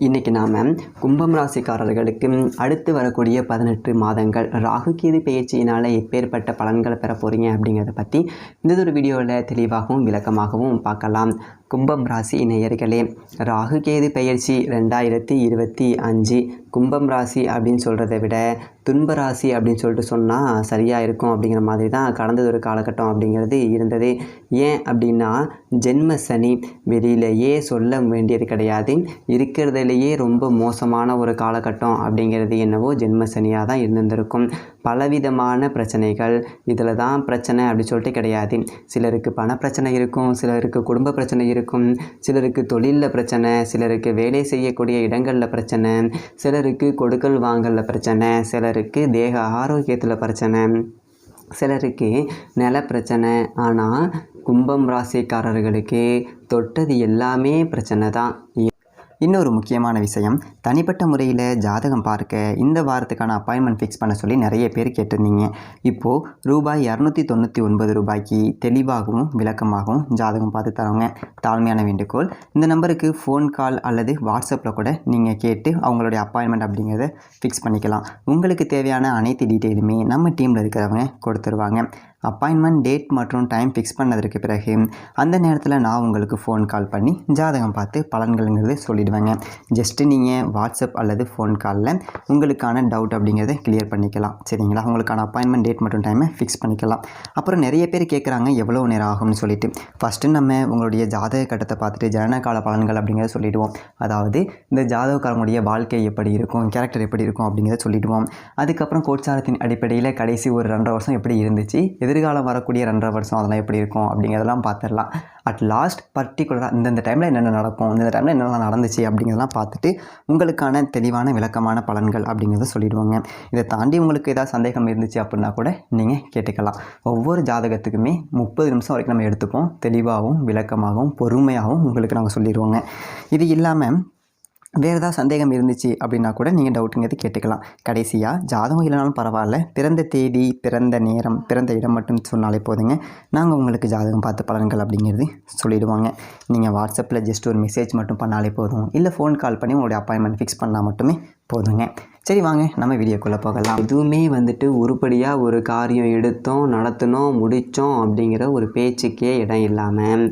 இன்றைக்கி நாம் கும்பம் ராசிக்காரர்களுக்கு அடுத்து வரக்கூடிய 18 மாதங்கள் ராகு கேது பெயர்ச்சியினால் எப்பேற்பட்ட பலன்களை பெற போகிறீங்க அப்படிங்கிறத பற்றி இந்த ஒரு வீடியோவில் தெளிவாகவும் விளக்கமாகவும் பார்க்கலாம். கும்பம் ராசி நேயர்களே, ராகு கேது பெயர்ச்சி 2025 கும்பம் ராசி அப்படின்னு சொல்கிறத விட துன்ப ராசி அப்படின்னு சொல்லிட்டு சொன்னால் சரியாக இருக்கும் அப்படிங்கிற மாதிரி தான் கடந்தது ஒரு காலகட்டம் அப்படிங்கிறது இருந்தது. ஏன் அப்படின்னா ஜென்ம சனி வெளியிலேயே சொல்ல வேண்டியது கிடையாது. இருக்கிறதுலையே ரொம்ப மோசமான ஒரு காலகட்டம் அப்படிங்கிறது என்னவோ ஜென்ம சனியாக தான் இருந்திருக்கும். பலவிதமான பிரச்சனைகள், இதில் தான் பிரச்சனை அப்படி சொல்லிட்டு கிடையாது. சிலருக்கு பண பிரச்சனை இருக்கும், சிலருக்கு குடும்ப பிரச்சனை இருக்கும், சிலருக்கு தொழிலில் பிரச்சனை, சிலருக்கு வேலை செய்யக்கூடிய இடங்களில் பிரச்சனை, சிலருக்கு கொடுக்கல் வாங்கலில் பிரச்சனை, சிலருக்கு தேக ஆரோக்கியத்தில் பிரச்சனை, சிலருக்கு நில பிரச்சனை. ஆனால் கும்பம் ராசிக்காரர்களுக்கு தொட்டது எல்லாமே பிரச்சனை தான். இன்னொரு முக்கியமான விஷயம், தனிப்பட்ட முறையில் ஜாதகம் பார்க்க இந்த வாரத்துக்கான அப்பாயின்மெண்ட் ஃபிக்ஸ் பண்ண சொல்லி நிறைய பேர் கேட்டிருந்தீங்க. இப்போது ரூபாய் 299 ரூபாய்க்கு தெளிவாகவும் விளக்கமாகவும் ஜாதகம் பார்த்து தரவங்க. தாழ்மையான வேண்டுகோள், இந்த நம்பருக்கு ஃபோன் கால் அல்லது வாட்ஸ்அப்பில் கூட நீங்கள் கேட்டு அவங்களுடைய அப்பாயின்மெண்ட் அப்படிங்கிறத ஃபிக்ஸ் பண்ணிக்கலாம். உங்களுக்கு தேவையான அனைத்து டீட்டெயிலுமே நம்ம டீமில் இருக்கிறவங்க கொடுத்துருவாங்க. அப்பாயின்மெண்ட் டேட் மற்றும் டைம் ஃபிக்ஸ் பண்ணதற்கு பிறகு அந்த நேரத்தில் நான் உங்களுக்கு ஃபோன் கால் பண்ணி ஜாதகம் பார்த்து பலன்கள்ங்கிறது சொல்லிடுவேங்க. ஜஸ்ட்டு நீங்கள் வாட்ஸ்அப் அல்லது ஃபோன் காலில் உங்களுக்கான டவுட் அப்படிங்கிறத கிளியர் பண்ணிக்கலாம். சரிங்களா? உங்களுக்கான அப்பாயின்மெண்ட் டேட் மற்றும் டைமை ஃபிக்ஸ் பண்ணிக்கலாம். அப்புறம் நிறைய பேர் கேட்குறாங்க எவ்வளோ நேரம் ஆகும்னு சொல்லிட்டு. ஃபஸ்ட்டு நம்ம உங்களுடைய ஜாதக கட்டத்தை பார்த்துட்டு ஜனனகால பலன்கள் அப்படிங்கிறத சொல்லிவிடுவோம். அதாவது இந்த ஜாதகக்காரங்களுடைய வாழ்க்கை எப்படி இருக்கும், கேரக்டர் எப்படி இருக்கும் அப்படிங்கிறத சொல்லிவிடுவோம். அதுக்கப்புறம் கோட்சாரத்தின் அடிப்படையில் கடைசி ஒரு 2.5 வருஷம் எப்படி இருந்துச்சு, எதிர்காலம் வரக்கூடிய 2.5 வருஷம் அதெல்லாம் எப்படி இருக்கும் அப்படிங்கிறதெல்லாம் பார்த்துடலாம். அட் லாஸ்ட் பர்டிகுலராக இந்தந்த டைமில் என்னென்ன நடக்கும், இந்த டைமில் என்னென்ன நடந்துச்சு அப்படிங்கிறதெல்லாம் பார்த்துட்டு உங்களுக்கான தெளிவான விளக்கமான பலன்கள் அப்படிங்கிறத சொல்லிடுவோங்க. இதை தாண்டி உங்களுக்கு ஏதாவது சந்தேகம் இருந்துச்சு அப்படின்னா கூட நீங்கள் கேட்டுக்கலாம். ஒவ்வொரு ஜாதகத்துக்குமே 30 நிமிஷம் வரைக்கும் நம்ம எடுத்துப்போம். தெளிவாகவும் விளக்கமாகவும் பொறுமையாகவும் உங்களுக்கு நாங்கள் சொல்லிடுவோங்க. இது இல்லாமல் வேறு ஏதாவது சந்தேகம் இருந்துச்சு அப்படின்னா கூட நீங்கள் டவுட்டுங்கிறது கேட்டுக்கலாம். கடைசியாக ஜாதகம் இல்லைனாலும் பரவாயில்ல, பிறந்த தேதி, பிறந்த நேரம், பிறந்த இடம் மட்டும் சொன்னாலே போதுங்க. நாங்கள் உங்களுக்கு ஜாதகம் பார்த்து பலன்கள் அப்படிங்கிறது சொல்லிவிடுவாங்க. நீங்கள் வாட்ஸ்அப்பில் ஜஸ்ட் ஒரு மெசேஜ் மட்டும் பண்ணாலே போதும், இல்லை ஃபோன் கால் பண்ணி உங்களுடைய அப்பாயின்மெண்ட் ஃபிக்ஸ் பண்ணால் மட்டுமே போதுங்க. சரி, வாங்க நம்ம வீடியோக்குள்ளே போகலாம். எதுவுமே உருப்படியாக ஒரு காரியம் எடுத்தோம், நடத்தினோம், முடித்தோம் அப்படிங்கிற ஒரு பேச்சுக்கே இடம் இல்லாமல்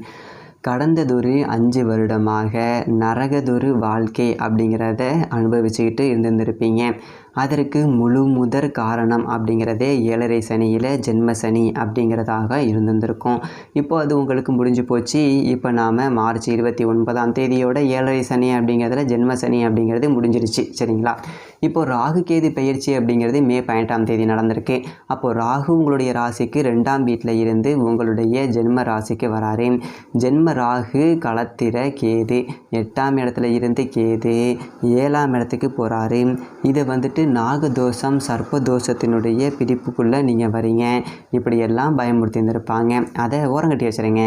கடந்ததொரு 5 வருடமாக நரகதொரு வாழ்க்கை அப்படிங்கிறத அனுபவிச்சுக்கிட்டு இருந்திருப்பீங்க. அதற்கு முதற் காரணம் அப்படிங்கிறதே 7.5 சனியில் ஜென்ம சனி அப்படிங்கிறதாக இருந்திருக்கும். இப்போது அது உங்களுக்கு முடிஞ்சு போச்சு. இப்போ நாம் மார்ச் 29ஆம் தேதியோட 7.5 சனி அப்படிங்கிறதுல ஜென்ம சனி அப்படிங்கிறது முடிஞ்சிருச்சு. சரிங்களா? இப்போது ராகு கேது பெயர்ச்சி அப்படிங்கிறது மே 18ஆம் தேதி நடந்திருக்கு. அப்போது ராகு உங்களுடைய ராசிக்கு 2ஆம் வீட்டில் இருந்து உங்களுடைய ஜென்ம ராசிக்கு வராரு. ஜென்ம ராகு களத்திர கேது 8ஆம் இடத்துல இருந்து கேது 7ஆம் இடத்துக்கு போகிறாரு. இதை நாகதோஷம் சர்ப்பதோஷத்தினுடைய பிடிப்புக்குள்ளே நீங்கள் வரீங்க. இப்படியெல்லாம் பயமுறுத்தி இருந்திருப்பாங்க. அதை ஓரங்கட்டி வச்சுருங்க.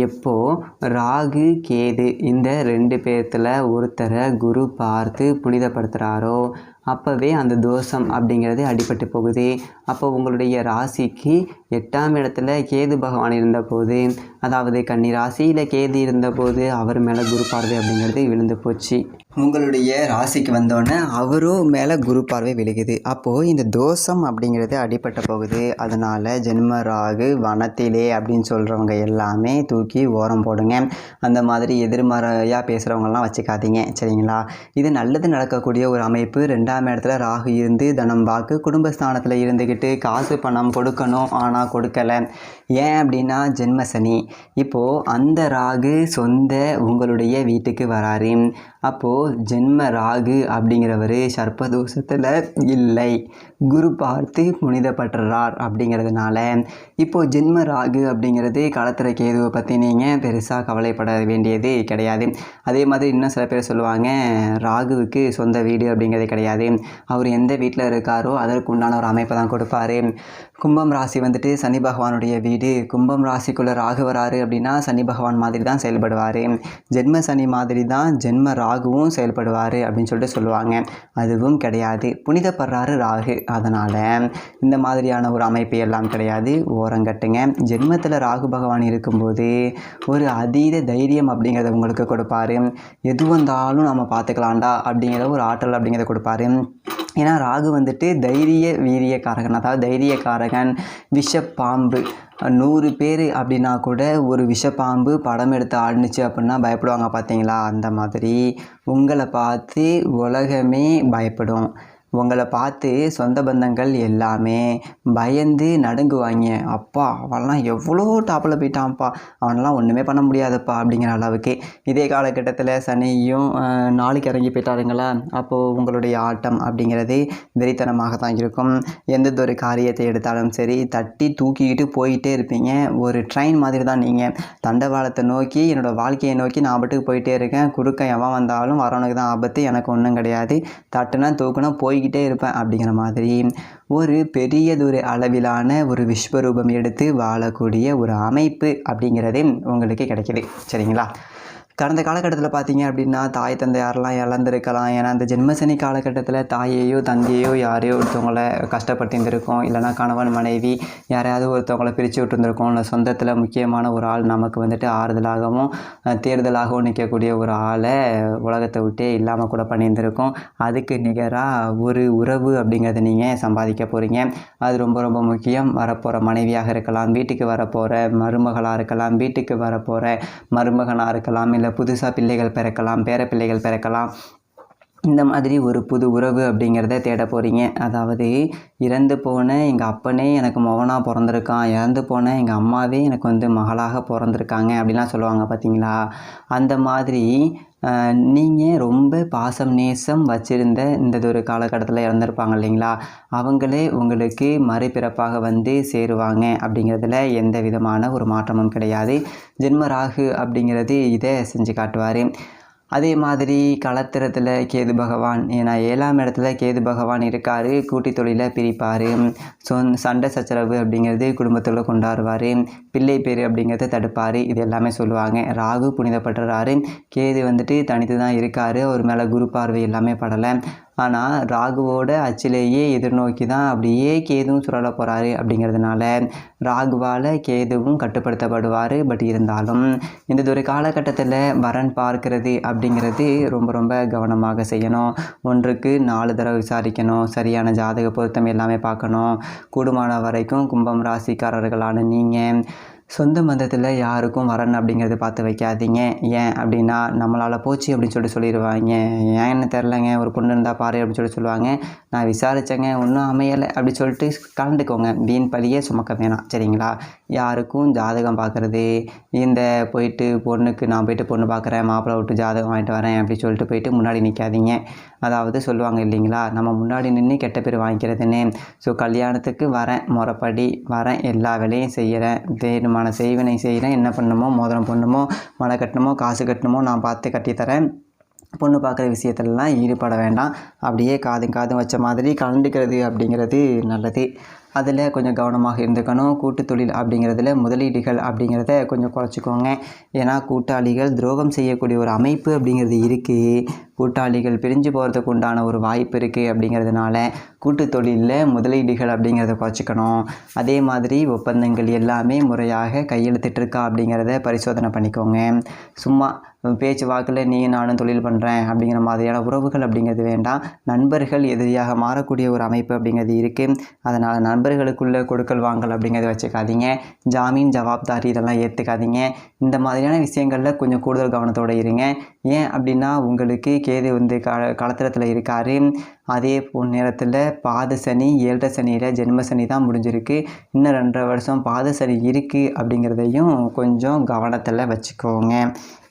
எப்போது ராகு கேது இந்த 2 பேர்த்தில் ஒருத்தரை குரு பார்த்து புனிதப்படுத்துகிறாரோ அப்போவே அந்த தோஷம் அப்படிங்கிறது அடிபட்டு போகுது. அப்போ உங்களுடைய ராசிக்கு 8ஆம் இடத்துல கேது பகவான் இருந்தபோது, அதாவது கன்னி ராசியில் கேது இருந்தபோது அவர் மேலே குரு பார்வை அப்படிங்கிறது விழுந்து போச்சு. உங்களுடைய ராசிக்கு வந்தோடனே அவரும் மேலே குரு பார்வை விழுகுது. அப்போது இந்த தோஷம் அப்படிங்கிறது அடிபட்ட போகுது. அதனால் ஜென்ம ராகு வனத்திலே அப்படின்னு சொல்கிறவங்க எல்லாமே தூக்கி ஓரம் போடுங்க. அந்த மாதிரி எதிர்மறையாக பேசுகிறவங்கலாம் வச்சுக்காதீங்க. சரிங்களா? இது நல்லது நடக்கக்கூடிய ஒரு அமைப்பு. 2ஆம் இடத்துல ராகு இருந்து தனம் வாக்கு குடும்பஸ்தானத்தில் இருந்துக்கிட்டு காசு பணம் கொடுக்கணும், ஆனால் கொடுக்கலை. ஏன் அப்படின்னா ஜென்ம சனி. இப்போது அந்த ராகு சொந்த உங்களுடைய வீட்டுக்கு வராரு. அப்போது ஜென்ம ராகு அப்படிங்கிறவர் சர்ப்பதோஷத்தில் இல்லை, குரு பார்த்து புனிதப்படுறார். அப்படிங்கிறதுனால இப்போது ஜென்ம ராகு அப்படிங்கிறது களத்திர கேதுவை பற்றி நீங்கள் பெருசாக கவலைப்பட வேண்டியது கிடையாது. அதே மாதிரி இன்னும் சில பேர் சொல்லுவாங்க ராகுவுக்கு சொந்த வீடு அப்படிங்கிறது கிடையாது, அவர் எந்த வீட்டில் இருக்காரோ அதற்கு உண்டான ஒரு அமைப்பை தான் கொடுப்பார். கும்பம் ராசி வந்துட்டு சனி பகவானுடைய வீடு. கும்பம் ராசிக்குள்ளே ராகு வராரு அப்படின்னா சனி பகவான் மாதிரி தான் செயல்படுவார். ஜென்ம சனி மாதிரி தான் ஜென்ம ராகுவும் செயல்படுவார் அப்படின்னு சொல்லிட்டு சொல்லுவாங்க. அதுவும் கிடையாது. புனிதப்படுறாரு ராகு. அதனால் இந்த மாதிரியான ஒரு அமைப்பு எல்லாம் கிடையாது. ஓரங்கட்டுங்க. ஜென்மத்தில் ராகு பகவான் இருக்கும்போது ஒரு அதீத தைரியம் அப்படிங்கிறத உங்களுக்கு கொடுப்பாரு. எது வந்தாலும் நம்ம பார்த்துக்கலாம்டா அப்படிங்கிற ஒரு ஆற்றல் அப்படிங்கிறத கொடுப்பாரு. ஏன்னா ராகு வந்துட்டு தைரிய வீரியக்காரகன், அதாவது தைரியக்காரகன். விஷப்பாம்பு 100 பேர் அப்படின்னா கூட ஒரு விஷப்பாம்பு படம் எடுத்து ஆடுனுச்சு அப்படின்னா பயப்படுவாங்க பார்த்தீங்களா? அந்த மாதிரி உங்களை பார்த்து உலகமே பயப்படும். உங்களை பார்த்து சொந்த பந்தங்கள் எல்லாமே பயந்து நடுங்குவாங்க. அப்பா அவன்லாம் எவ்வளோ டாப்பில் போயிட்டான்ப்பா, அவனெல்லாம் ஒன்றுமே பண்ண முடியாதுப்பா அப்படிங்கிற அளவுக்கு. இதே காலகட்டத்தில் சனியும் நாளைக்கு இறங்கி போயிட்டாருங்களா, அப்போது உங்களுடைய ஆட்டம் அப்படிங்கிறது வெறித்தனமாக தான் இருக்கும். எந்ததொரு ஒரு காரியத்தை எடுத்தாலும் சரி தட்டி தூக்கிக்கிட்டு போயிட்டே இருப்பீங்க. ஒரு ட்ரெயின் மாதிரி தான் நீங்கள். தண்டவாளத்தை நோக்கி என்னோடய வாழ்க்கையை நோக்கி நான் பாட்டுக்கு போயிட்டே இருக்கேன். குறுக்க எவன் வந்தாலும் வரவனுக்கு தான் ஆபத்து, எனக்கு ஒன்றும் கிடையாது. தட்டுனா தூக்குனா போய்கிட்டே இருப்பேன் அப்படிங்கிற மாதிரி ஒரு பெரியதொரு அளவிலான ஒரு விஸ்வரூபம் எடுத்து வாழக்கூடிய ஒரு அமைப்பு அப்படிங்கிறதே உங்களுக்கு கிடைக்கிது. சரிங்களா? கடந்த காலகட்டத்தில் பார்த்தீங்க அப்படின்னா தாய் தந்தையாரெலாம் இழந்திருக்கலாம். ஏன்னா அந்த ஜென்மசனி காலகட்டத்தில் தாயையோ தந்தையோ யாரையோ ஒருத்தவங்கள கஷ்டப்பட்டு இருந்திருக்கோம். இல்லைனா கணவன் மனைவி யாரையாவது ஒருத்தவங்களை பிரித்து விட்டுருந்துருக்கோம். இல்லை சொந்தத்தில் முக்கியமான ஒரு ஆள் நமக்கு வந்துட்டு ஆறுதலாகவும் தேர்தலாகவும் நிற்கக்கூடிய ஒரு ஆளை உலகத்தை விட்டே இல்லாமல் கூட பண்ணியிருந்திருக்கோம். அதுக்கு நிகராக ஒரு உறவு அப்படிங்கிறத நீங்கள் சம்பாதிக்க போகிறீங்க. அது ரொம்ப ரொம்ப முக்கியம். வரப்போகிற மனைவியாக இருக்கலாம், வீட்டுக்கு வரப்போகிற மருமகளாக இருக்கலாம், வீட்டுக்கு வரப்போகிற மருமகனாக இருக்கலாம், இல்லை புதுசாக பிள்ளைகள் பிறக்கலாம், பேர பிள்ளைகள் பிறக்கலாம். இந்த மாதிரி ஒரு புது உறவு அப்படிங்கிறத தேட போகிறீங்க. அதாவது இறந்து போன எங்கள் அப்பனே எனக்கு மகனாக பிறந்திருக்கான், இறந்து போன எங்கள் அம்மாவே எனக்கு மகளாக பிறந்திருக்காங்க அப்படின்லாம் சொல்லுவாங்க பார்த்தீங்களா? அந்த மாதிரி நீங்கள் ரொம்ப பாசம் நேசம் வச்சுருந்த ஒரு காலகட்டத்தில் இறந்துருப்பாங்க இல்லைங்களா? அவங்களே உங்களுக்கு மறுபிறப்பாக சேருவாங்க அப்படிங்கிறதுல எந்த விதமான ஒரு மாற்றமும் கிடையாது. ஜென்மராகு அப்படிங்கிறது இதை செஞ்சு காட்டுவார். அதே மாதிரி களத்திரத்தில் கேது பகவான், ஏன்னா 7ஆம் இடத்துல கேது பகவான் இருக்கார். கூட்டி தொழிலை பிரிப்பார். சண்டை சச்சரவு அப்படிங்கிறது குடும்பத்தில் கொண்டாடுவார். பிள்ளை பேர் அப்படிங்கிறத தடுப்பார். இது எல்லாமே சொல்லுவாங்க. ராகு புனிதப்படுறாரு. கேது தனித்து தான் இருக்கார். அவர் மேலே குரு பார்வை எல்லாமே படலை. ஆனால் ராகுவோட அச்சிலேயே எதிர்நோக்கி தான் அப்படியே கேதுவும் சுழல போகிறாரு. அப்படிங்கிறதுனால ராகுவால் கேதுவும் கட்டுப்படுத்தப்படுவார். பட் இருந்தாலும் இந்த ஒரு காலகட்டத்தில் வரன் பார்க்கிறது அப்படிங்கிறது ரொம்ப ரொம்ப கவனமாக செய்யணும். ஒன்றுக்கு 4 தடவை விசாரிக்கணும். சரியான ஜாதக பொருத்தம் எல்லாமே பார்க்கணும். கூடுமான வரைக்கும் கும்பம் ராசிக்காரர்களான நீங்கள் சொந்த மதத்தில் யாருக்கும் வரன் அப்படிங்கிறது பார்த்து வைக்காதீங்க. ஏன் அப்படின்னா நம்மளால் போச்சு அப்படின்னு சொல்லிடுவாங்க. ஏன்னு தெரிலங்க, ஒரு பொண்ணு இருந்தால் பாரு அப்படின்னு சொல்லுவாங்க. நான் விசாரித்தேங்க, ஒன்றும் அமையலை அப்படி சொல்லிட்டு கலந்துக்கோங்க. வீண் பழியே சுமக்க வேணாம். சரிங்களா? யாருக்கும் ஜாதகம் பார்க்குறது, இந்த போயிட்டு பொண்ணுக்கு நான் போயிட்டு பொண்ணு பார்க்குறேன், மாப்பிள்ளை விட்டு ஜாதகம் வாங்கிட்டு வரேன் அப்படி சொல்லிட்டு போயிட்டு முன்னாடி நிற்காதீங்க. அதாவது சொல்லுவாங்க இல்லைங்களா, நம்ம முன்னாடி நின்று கெட்ட பேர் வாங்கிக்கிறதுன்னு. ஸோ கல்யாணத்துக்கு வரேன், முறைப்படி வரேன், எல்லா வேலையும் செய்கிறேன், வேணுமான செய்வினை செய்கிறேன், என்ன பண்ணணுமோ மோதிரம் பண்ணணுமோ மழை கட்டணுமோ காசு கட்டணுமோ நான் பார்த்து கட்டித்தரேன். பொண்ணு பார்க்குற விஷயத்துலலாம் ஈடுபட வேண்டாம். அப்படியே காதும் வச்ச மாதிரி கலந்துக்கிறது அப்படிங்கிறது நல்லது. அதில் கொஞ்சம் கவனமாக இருந்துக்கணும். கூட்டு தொழில் அப்படிங்கிறதுல முதலீடுகள் அப்படிங்கிறத கொஞ்சம் குறைச்சிக்கோங்க. ஏன்னா கூட்டாளிகள் துரோகம் செய்யக்கூடிய ஒரு அமைப்பு அப்படிங்கிறது இருக்குது. கூட்டாளிகள் பிரிஞ்சு போகிறதுக்கு உண்டான ஒரு வாய்ப்பு இருக்குது. அப்படிங்கிறதுனால கூட்டு தொழிலில் முதலீடுகள் அப்படிங்கிறத குறைச்சிக்கணும். அதே மாதிரி ஒப்பந்தங்கள் எல்லாமே முறையாக கையெழுத்திட்டிருக்கா அப்படிங்கிறத பரிசோதனை பண்ணிக்கோங்க. சும்மா பேச்சு வாக்கில் நீ நானும் தொழில் பண்ணுறேன் அப்படிங்கிற மாதிரியான உறவுகள் அப்படிங்கிறது வேண்டாம். நண்பர்கள் எதிரியாக மாறக்கூடிய ஒரு அமைப்பு அப்படிங்கிறது இருக்குது. அதனால் நண்பர்களுக்குள்ளே கொடுக்கல் வாங்கல் அப்படிங்கிறத வச்சுக்காதீங்க. ஜாமீன் ஜவாப்தாரி இதெல்லாம் ஏற்றுக்காதீங்க. இந்த மாதிரியான விஷயங்களில் கொஞ்சம் கூடுதல் கவனத்தோடு இருங்க. ஏன் அப்படின்னா உங்களுக்கு கேது களத்திரத்தில் இருக்கார். அதே நேரத்தில் பாத சனி 7 சனியில் ஜென்ம சனி தான் முடிஞ்சிருக்கு. இன்னும் 2.5 வருஷம் பாத சனி இருக்குது அப்படிங்கிறதையும் கொஞ்சம் கவனத்தில் வச்சுக்கோங்க.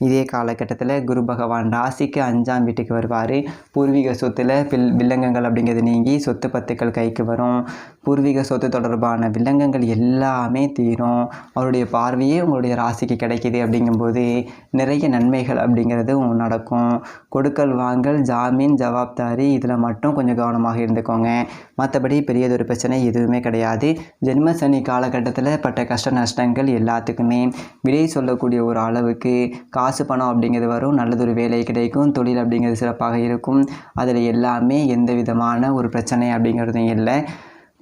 இதே காலகட்டத்தில் குரு பகவான் ராசிக்கு 5ஆம் வீட்டுக்கு வருவார். பூர்வீக சொத்தில் வில்லங்கங்கள் அப்படிங்கிறது நீங்கி சொத்து பத்துக்கள் கைக்கு வரும். பூர்வீக சொத்து தொடர்பான வில்லங்கங்கள் எல்லாமே தீரும். அவருடைய பார்வையே உங்களுடைய ராசிக்கு கிடைக்கிது. அப்படிங்கும்போது நிறைய நன்மைகள் அப்படிங்கிறது நடக்கும். கொடுக்கல் வாங்கல் ஜாமீன் ஜவாப்தாரி இதில் மட்டும் மட்டும் கொஞ்சம் கவனமாக இருந்துக்கோங்க. மற்றபடி பெரியதொரு பிரச்சனை எதுவுமே கிடையாது. ஜென்ம சனி காலகட்டத்தில் பட்ட கஷ்ட நஷ்டங்கள் எல்லாத்துக்குமே விடை சொல்லக்கூடிய ஒரு அளவுக்கு காசு பணம் அப்படிங்கிறது வரும். நல்லதொரு வேலை கிடைக்கும். தொழில் அப்படிங்கிறது சிறப்பாக இருக்கும். அதில் எல்லாமே எந்த விதமான ஒரு பிரச்சனை அப்படிங்கிறதும் இல்லை.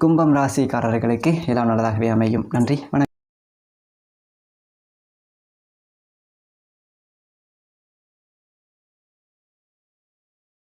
கும்பம் ராசிக்காரர்களுக்கு எல்லாம் நல்லதாகவே அமையும். நன்றி, வணக்கம்.